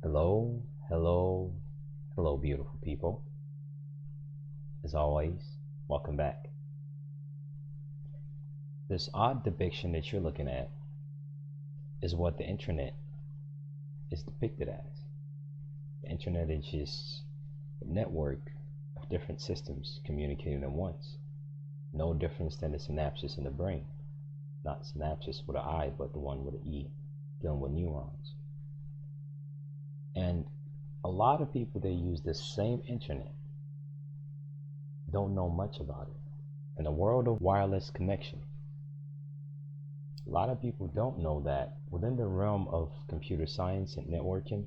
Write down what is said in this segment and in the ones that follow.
Hello, hello, hello, beautiful people. As always, welcome back. This odd depiction that you're looking at is what the internet is depicted as. The internet is just a network of different systems communicating at once. No difference than the synapses in the brain. Not synapses with an I, but the one with an E, dealing with neurons. And a lot of people that use the same internet don't know much about it. In the world of wireless connection, a lot of people don't know that within the realm of computer science and networking,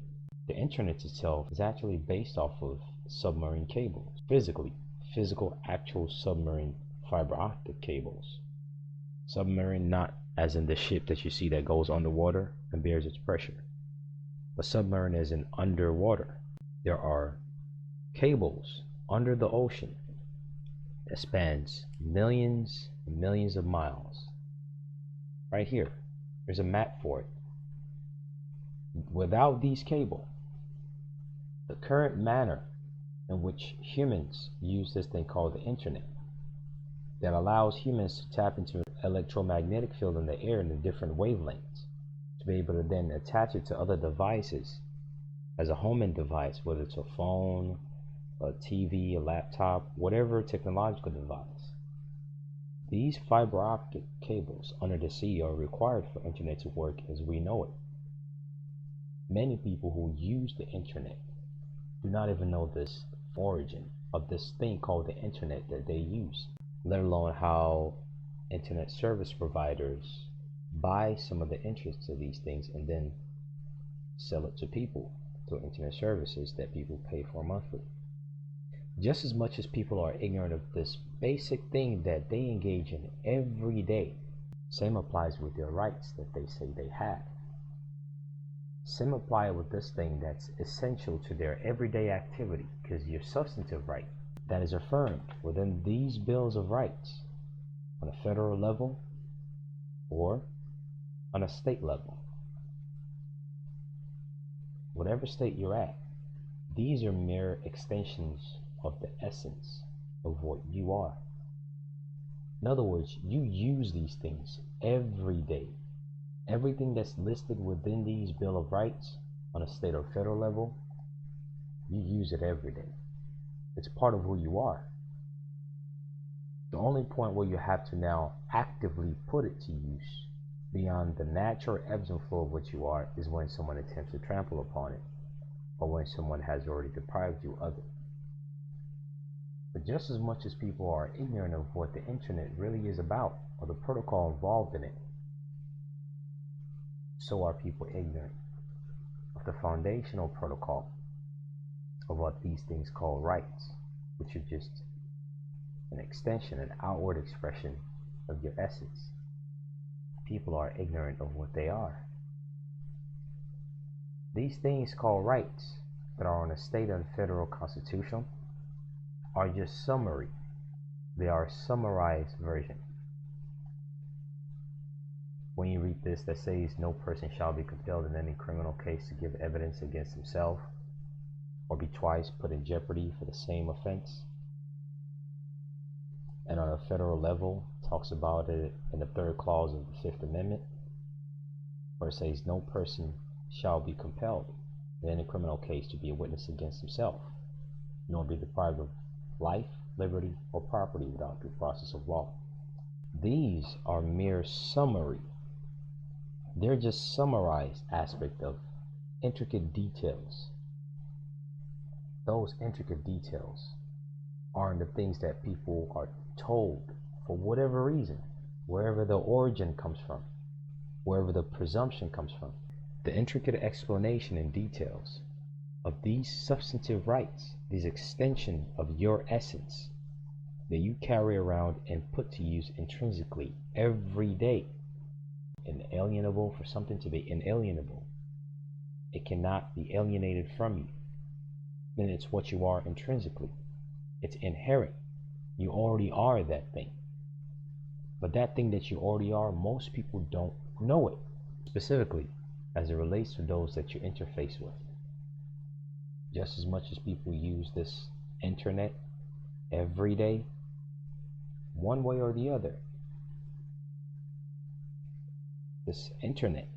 the internet itself is actually based off of submarine cables, physical actual submarine fiber optic cables. Submarine, not as in the ship that you see that goes underwater and bears its pressure, but submarine as in underwater. There are cables under the ocean that spans millions and millions of miles. Right here, there's a map for it. Without these cables, the current manner in which humans use this thing called the internet, that allows humans to tap into an electromagnetic field in the air in the different wavelengths, to be able to then attach it to other devices as a homing device, whether it's a phone, a TV, a laptop, whatever technological device. These fiber optic cables under the sea are required for internet to work as we know it. Many people who use the internet do not even know this origin of this thing called the internet that they use, let alone how internet service providers buy some of the interests of these things and then sell it to people through internet services that people pay for monthly. Just as much as people are ignorant of this basic thing that they engage in every day, same applies with their rights that they say they have. Same apply with this thing that's essential to their everyday activity, because your substantive right that is affirmed within these bills of rights on a federal level or on a state level. Whatever state you're at, these are mere extensions of the essence of what you are. In other words, you use these things every day. Everything that's listed within these Bill of Rights on a state or federal level, you use it every day. It's part of who you are. The only point where you have to now actively put it to use beyond the natural ebbs and flow of what you are is when someone attempts to trample upon it, or when someone has already deprived you of it. But just as much as people are ignorant of what the internet really is about, or the protocol involved in it, so are people ignorant of the foundational protocol of what these things call rights, which are just an extension, an outward expression of your essence. People are ignorant of what they are. These things called rights that are on a state and federal constitution are just summary. They are a summarized version. When you read this that says no person shall be compelled in any criminal case to give evidence against himself or be twice put in jeopardy for the same offense, and on a federal level talks about it in the third clause of the Fifth Amendment, where it says no person shall be compelled in any criminal case to be a witness against himself, nor be deprived of life, liberty, or property without due process of law. These are mere summary. They're just summarized aspect of intricate details. Those intricate details are the things that people are told for whatever reason, wherever the origin comes from, wherever the presumption comes from. The intricate explanation and details of these substantive rights, these extension of your essence that you carry around and put to use intrinsically every day. Inalienable. For something to be inalienable, it cannot be alienated from you. Then it's what you are intrinsically. It's inherent. You already are that thing. But that thing that you already are, most people don't know it, specifically as it relates to those that you interface with. Just as much as people use this internet every day, one way or the other, this internet,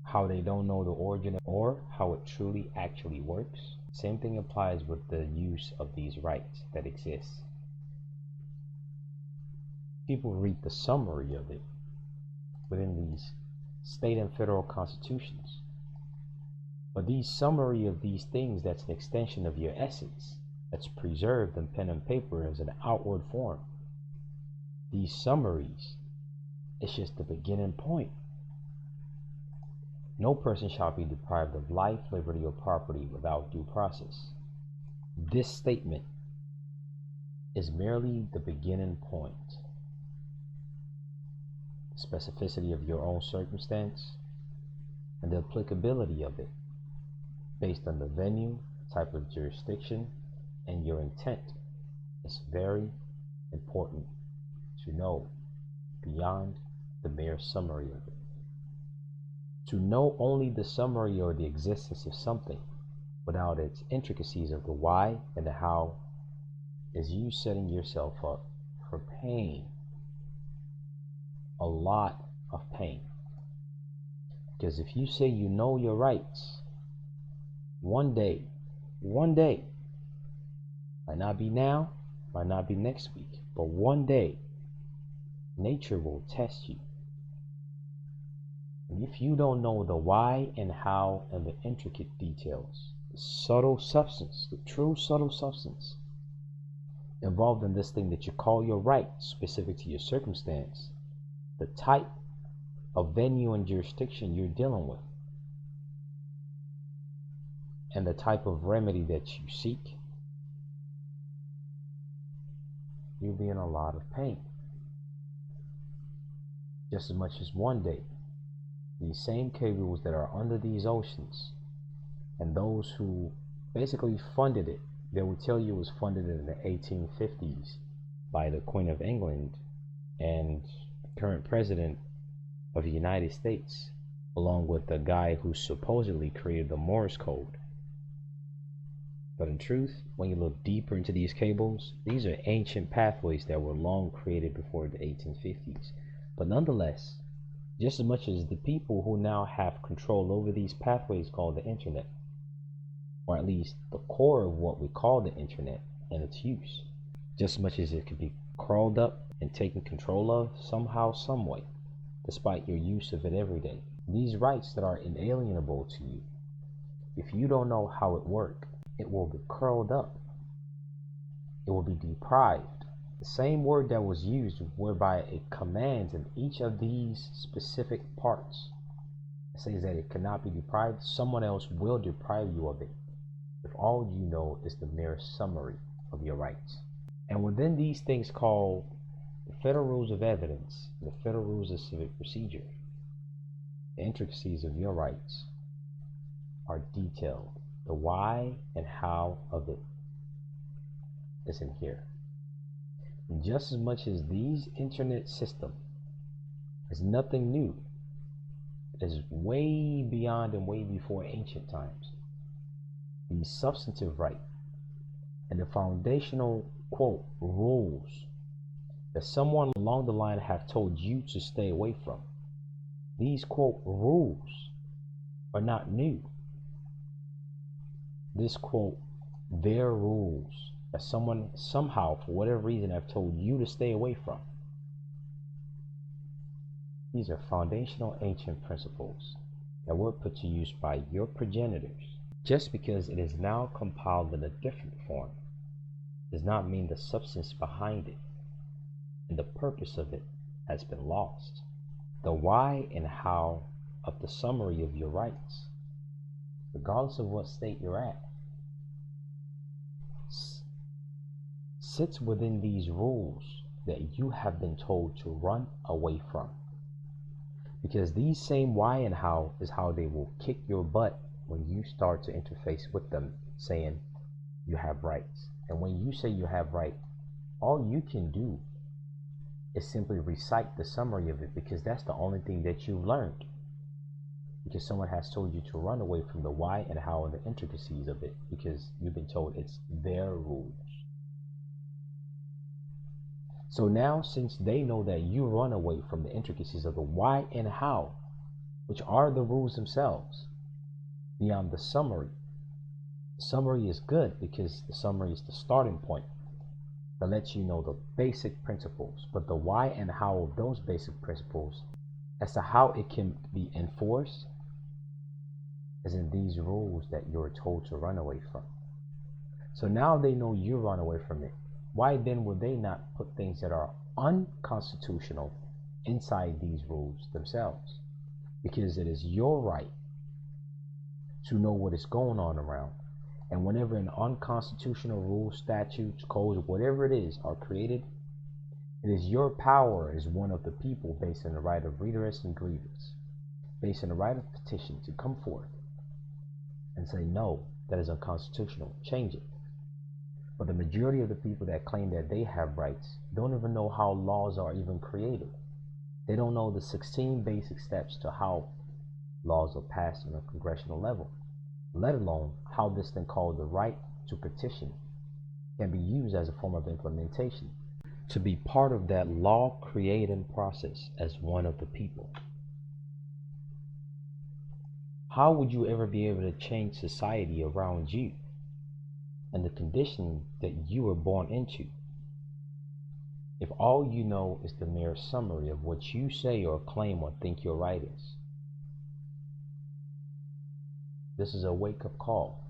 how they don't know the origin or how it truly actually works. Same thing applies with the use of these rights that exist. People read the summary of it within these state and federal constitutions. But the summary of these things, that's an extension of your essence, that's preserved in pen and paper as an outward form. These summaries, it's just the beginning point. No person shall be deprived of life, liberty, or property without due process. This statement is merely the beginning point. Specificity of your own circumstance and the applicability of it based on the venue, type of jurisdiction, and your intent is very important to know beyond the mere summary of it. To know only the summary or the existence of something without its intricacies of the why and the how is you setting yourself up for pain. A lot of pain. Because if you say you know your rights, one day, might not be now, might not be next week, but one day, nature will test you. And if you don't know the why and how and the intricate details, the subtle substance, the true subtle substance involved in this thing that you call your right, specific to your circumstance, the type of venue and jurisdiction you're dealing with, and the type of remedy that you seek, you'll be in a lot of pain. Just as much as one day, these same cables that are under these oceans, and those who basically funded it, they will tell you it was funded in the 1850s by the Queen of England and current president of the United States, along with the guy who supposedly created the Morse code. But in truth, when you look deeper into these cables, these are ancient pathways that were long created before the 1850s. But nonetheless, just as much as the people who now have control over these pathways called the internet, or at least the core of what we call the internet and its use, just as much as it could be crawled up and taken control of somehow, some way, despite your use of it every day. These rights that are inalienable to you, if you don't know how it works, it will be curled up. It will be deprived. The same word that was used whereby it commands in each of these specific parts. It says that it cannot be deprived. Someone else will deprive you of it if all you know is the mere summary of your rights. And within these things called the Federal Rules of Evidence, the Federal Rules of Civic Procedure, the intricacies of your rights are detailed. The why and how of it is in here. And just as much as these internet system is nothing new, it is way beyond and way before ancient times. The substantive right and the foundational, quote, rules that someone along the line have told you to stay away from. These, quote, rules are not new. This, quote, their rules that someone somehow, for whatever reason, have told you to stay away from. These are foundational ancient principles that were put to use by your progenitors. Just because it is now compiled in a different form does not mean the substance behind it and the purpose of it has been lost. The why and how of the summary of your rights, regardless of what state you're at, sits within these rules that you have been told to run away from. Because these same why and how is how they will kick your butt when you start to interface with them, saying you have rights. And when you say you have rights, all you can do is simply recite the summary of it, because that's the only thing that you've learned. because someone has told you to run away from the why and how and the intricacies of it, because you've been told it's their rules. So now, since they know that you run away from the intricacies of the why and how, which are the rules themselves, beyond the summary. The summary is good because the summary is the starting point that lets you know the basic principles, but the why and how of those basic principles as to how it can be enforced is in these rules that you're told to run away from. So now they know you run away from it. Why then would they not put things that are unconstitutional inside these rules themselves? Because it is your right to know what is going on around. And whenever an unconstitutional rule, statutes, codes, whatever it is, are created, it is your power as one of the people, based on the right of redress and grievance, based on the right of petition, to come forth and say, no, that is unconstitutional, change it. But the majority of the people that claim that they have rights don't even know how laws are even created. They don't know the 16 basic steps to how laws are passed on a congressional level, let alone how this thing called the right to petition can be used as a form of implementation, to be part of that law creating process as one of the people. How would you ever be able to change society around you and the condition that you were born into if all you know is the mere summary of what you say or claim or think your right is? This is a wake-up call.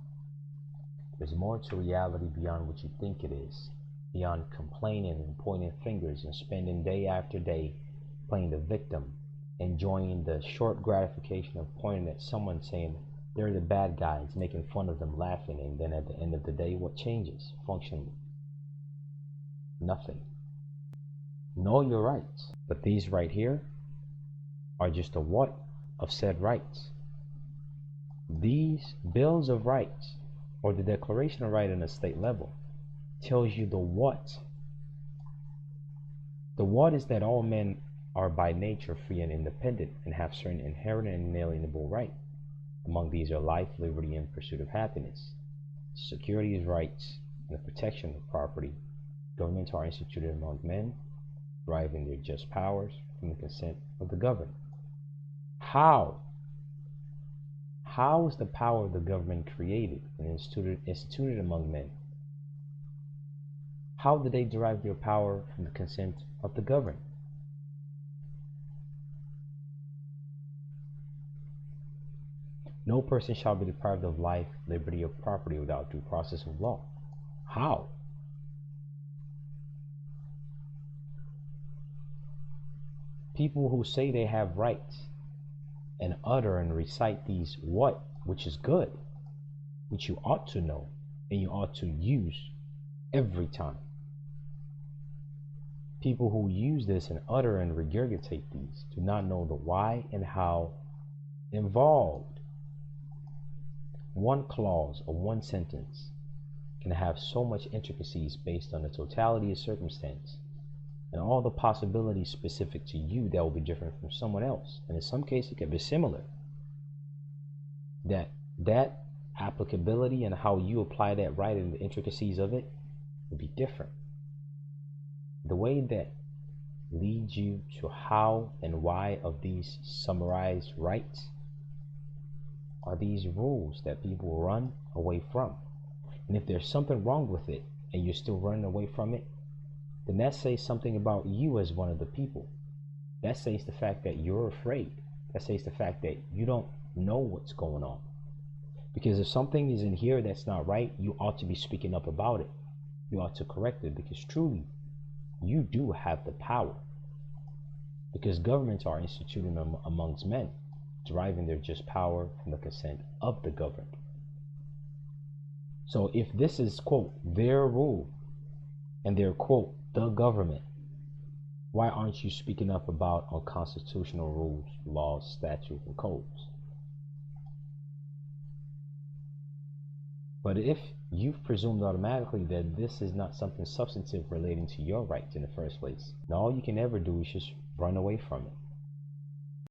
There's more to reality beyond what you think it is, beyond complaining and pointing fingers and spending day after day playing the victim, enjoying the short gratification of pointing at someone saying they're the bad guys, making fun of them, laughing, and then at the end of the day, what changes functionally? Nothing. Know your rights, but these right here are just a what of said rights. These bills of rights, or the Declaration of Right on a state level, tells you the what. The what is that all men are by nature free and independent and have certain inherent and inalienable rights. Among these are life, liberty, and pursuit of happiness, security rights, and the protection of property. Governments are instituted among men, deriving their just powers from the consent of the governed. How? How is the power of the government created and instituted among men? How do they derive their power from the consent of the governed? No person shall be deprived of life, liberty, or property without due process of law. How? People who say they have rights and utter and recite these what, which is good, which you ought to know and you ought to use every time. People who use this and utter and regurgitate these do not know the why and how involved. One clause or one sentence can have so much intricacies based on the totality of circumstance and all the possibilities specific to you that will be different from someone else. And in some cases, it can be similar. That applicability and how you apply that right and the intricacies of it will be different. The way that leads you to how and why of these summarized rights are these rules that people run away from. And if there's something wrong with it and you're still running away from it, then that says something about you as one of the people. That says the fact that you're afraid. That says the fact that you don't know what's going on. Because if something is in here that's not right, you ought to be speaking up about it. You ought to correct it, because truly, you do have the power. Because governments are instituted amongst men, deriving their just power from the consent of the governed. So if this is, quote, their rule, and they're, quote, the government, why aren't you speaking up about unconstitutional rules, laws, statutes, and codes? But if you've presumed automatically that this is not something substantive relating to your rights in the first place, then all you can ever do is just run away from it.